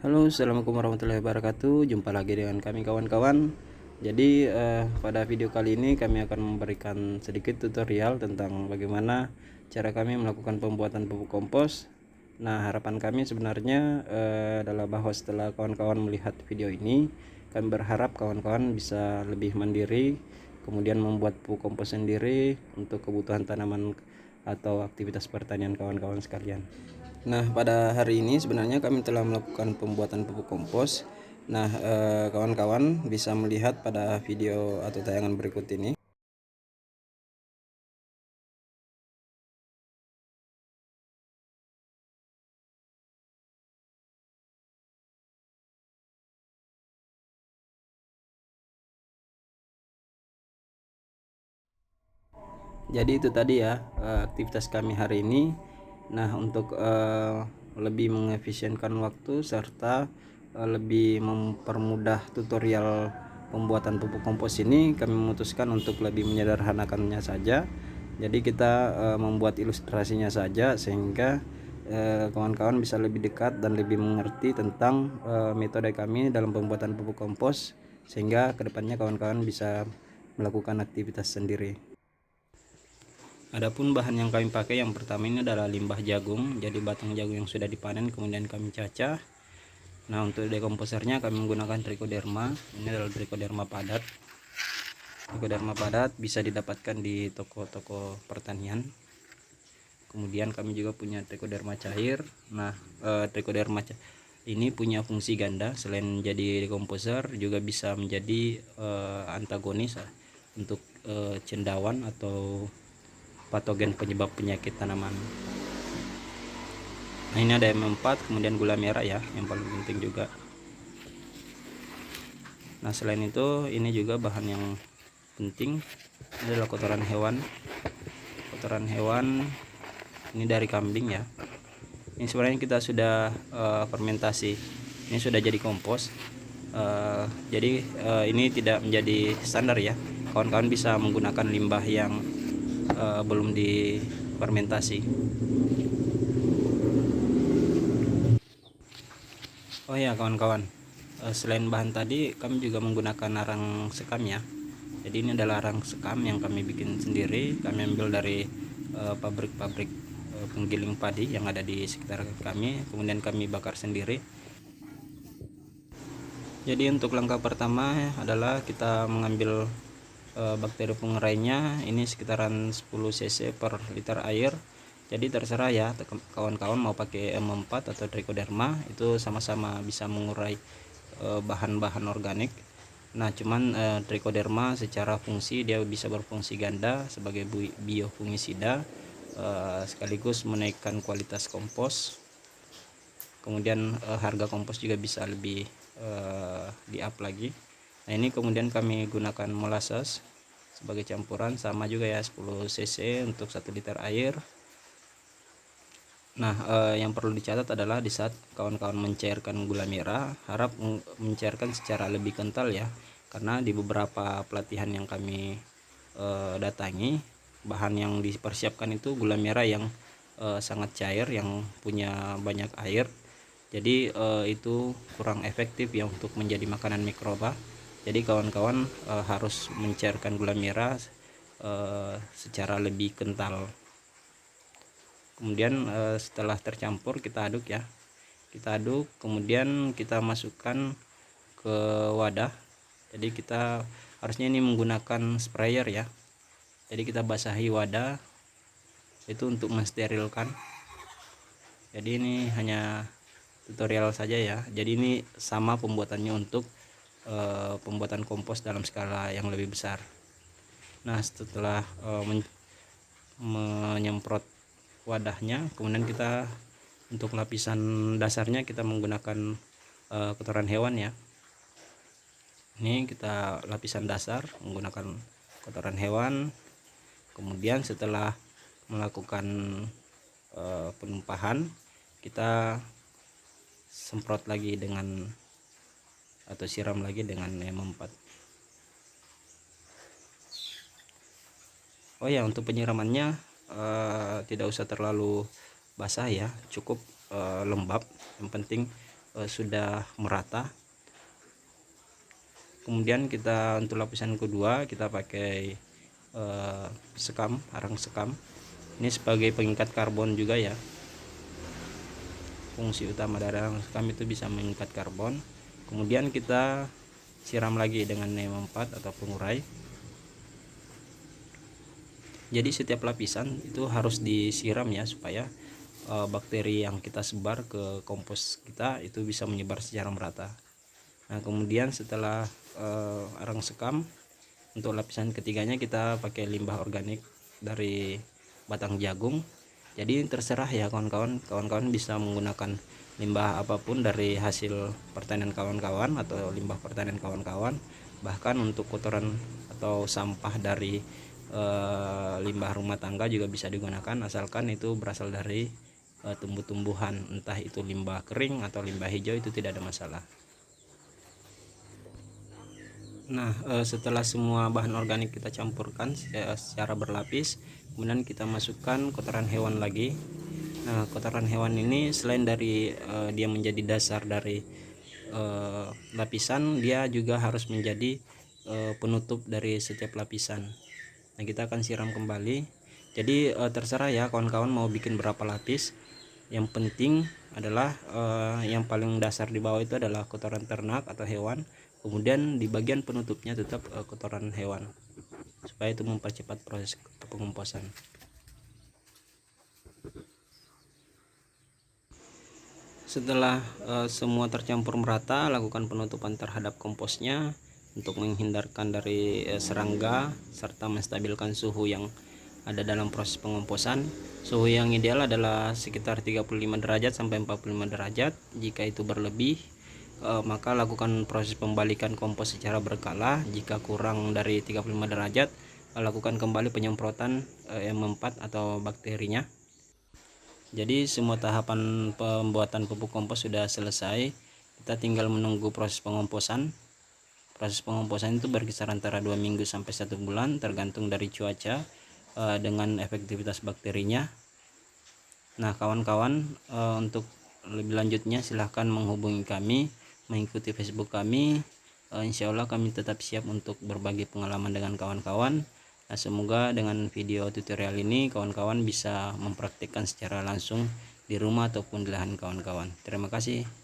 Halo, assalamualaikum warahmatullahi wabarakatuh. Jumpa lagi dengan kami kawan-kawan. Jadi pada video kali ini kami akan memberikan sedikit tutorial tentang bagaimana cara kami melakukan pembuatan pupuk kompos. Nah, harapan kami sebenarnya adalah bahwa setelah kawan-kawan melihat video ini, kami berharap kawan-kawan bisa lebih mandiri, kemudian membuat pupuk kompos sendiri untuk kebutuhan tanaman atau aktivitas pertanian kawan-kawan sekalian. Nah, pada hari ini sebenarnya kami telah melakukan pembuatan pupuk kompos. Nah, kawan-kawan bisa melihat pada video atau tayangan berikut ini. Jadi itu tadi ya aktivitas kami hari ini. Nah, untuk lebih mengefisienkan waktu serta lebih mempermudah tutorial pembuatan pupuk kompos ini, kami memutuskan untuk lebih menyederhanakannya saja. Jadi kita membuat ilustrasinya saja sehingga kawan-kawan bisa lebih dekat dan lebih mengerti tentang metode kami dalam pembuatan pupuk kompos, sehingga kedepannya kawan-kawan bisa melakukan aktivitas sendiri. Adapun bahan yang kami pakai yang pertama ini adalah limbah jagung, jadi batang jagung yang sudah dipanen kemudian kami cacah. Nah, untuk dekomposernya kami menggunakan trichoderma. Ini adalah trichoderma padat. Trichoderma padat bisa didapatkan di toko-toko pertanian. Kemudian kami juga punya trichoderma cair. Nah, trichoderma ini punya fungsi ganda, selain jadi dekomposer juga bisa menjadi antagonis untuk cendawan atau patogen penyebab penyakit tanaman. Nah, ini ada M4, kemudian gula merah ya, yang paling penting juga. Nah, selain itu ini juga bahan yang penting, ini adalah kotoran hewan. Kotoran hewan ini dari kambing ya. Ini sebenarnya kita sudah fermentasi, ini sudah jadi kompos. Jadi ini tidak menjadi standar ya, kawan-kawan bisa menggunakan limbah yang belum difermentasi. Oh ya kawan-kawan, selain bahan tadi kami juga menggunakan arang sekam ya. Jadi ini adalah arang sekam yang kami bikin sendiri, kami ambil dari pabrik-pabrik penggiling padi yang ada di sekitar kami, kemudian kami bakar sendiri. Jadi untuk langkah pertama adalah kita mengambil bakteri pengerainya, ini sekitaran 10 cc per liter air. Jadi terserah ya kawan-kawan mau pakai M4 atau trichoderma, itu sama-sama bisa mengurai bahan-bahan organik. Nah, cuman trichoderma secara fungsi dia bisa berfungsi ganda sebagai biofungisida, sekaligus menaikkan kualitas kompos. Kemudian harga kompos juga bisa lebih di-up lagi. Nah, ini kemudian kami gunakan molasses sebagai campuran, sama juga ya 10 cc untuk 1 liter air. Nah, yang perlu dicatat adalah di saat kawan-kawan mencairkan gula merah, harap mencairkan secara lebih kental ya, karena di beberapa pelatihan yang kami datangi, bahan yang dipersiapkan itu gula merah yang sangat cair, yang punya banyak air. Jadi itu kurang efektif ya untuk menjadi makanan mikroba. Jadi kawan-kawan harus mencairkan gula merah secara lebih kental. Kemudian setelah tercampur kita aduk ya, kita aduk, kemudian kita masukkan ke wadah. Jadi kita harusnya ini menggunakan sprayer ya, jadi kita basahi wadah itu untuk mensterilkan. Jadi ini hanya tutorial saja ya, jadi ini sama pembuatannya untuk pembuatan kompos dalam skala yang lebih besar. Nah, setelah menyemprot wadahnya, kemudian kita untuk lapisan dasarnya kita menggunakan kotoran hewan ya. Ini kita lapisan dasar menggunakan kotoran hewan. Kemudian setelah melakukan penumpahan, kita semprot lagi dengan atau siram lagi dengan M4. Oh ya, untuk penyiramannya tidak usah terlalu basah ya, cukup lembab. Yang penting sudah merata. Kemudian kita untuk lapisan kedua kita pakai sekam, arang sekam. Ini sebagai pengikat karbon juga ya. Fungsi utama dari arang sekam itu bisa mengikat karbon. Kemudian kita siram lagi dengan Neem 4 atau pengurai. Jadi setiap lapisan itu harus disiram ya, supaya bakteri yang kita sebar ke kompos kita itu bisa menyebar secara merata. Nah, kemudian setelah arang sekam, untuk lapisan ketiganya kita pakai limbah organik dari batang jagung. Jadi terserah ya kawan-kawan bisa menggunakan limbah apapun dari hasil pertanian kawan-kawan atau limbah pertanian kawan-kawan. Bahkan untuk kotoran atau sampah dari limbah rumah tangga juga bisa digunakan, asalkan itu berasal dari tumbuh-tumbuhan, entah itu limbah kering atau limbah hijau, itu tidak ada masalah. Nah, setelah semua bahan organik kita campurkan secara berlapis, kemudian kita masukkan kotoran hewan lagi. Nah, kotoran hewan ini selain dari dia menjadi dasar dari lapisan, dia juga harus menjadi penutup dari setiap lapisan. Nah, kita akan siram kembali. Jadi terserah ya kawan-kawan mau bikin berapa lapis. Yang penting adalah yang paling dasar di bawah itu adalah kotoran ternak atau hewan. Kemudian di bagian penutupnya tetap kotoran hewan, supaya itu mempercepat proses pengomposan. Setelah semua tercampur merata, lakukan penutupan terhadap komposnya untuk menghindarkan dari serangga serta menstabilkan suhu yang ada dalam proses pengomposan. Suhu yang ideal adalah sekitar 35 derajat sampai 45 derajat. Jika itu berlebih, maka lakukan proses pembalikan kompos secara berkala. Jika kurang dari 35 derajat, lakukan kembali penyemprotan M4 atau bakterinya. Jadi semua tahapan pembuatan pupuk kompos sudah selesai. Kita tinggal menunggu proses pengomposan. Proses pengomposan itu berkisar antara 2 minggu sampai 1 bulan, tergantung dari cuaca dengan efektivitas bakterinya. Nah, kawan-kawan, untuk lebih lanjutnya silahkan menghubungi kami, mengikuti Facebook kami. Insya Allah kami tetap siap untuk berbagi pengalaman dengan kawan-kawan. Nah, semoga dengan video tutorial ini kawan-kawan bisa mempraktikkan secara langsung di rumah ataupun di lahan kawan-kawan. Terima kasih.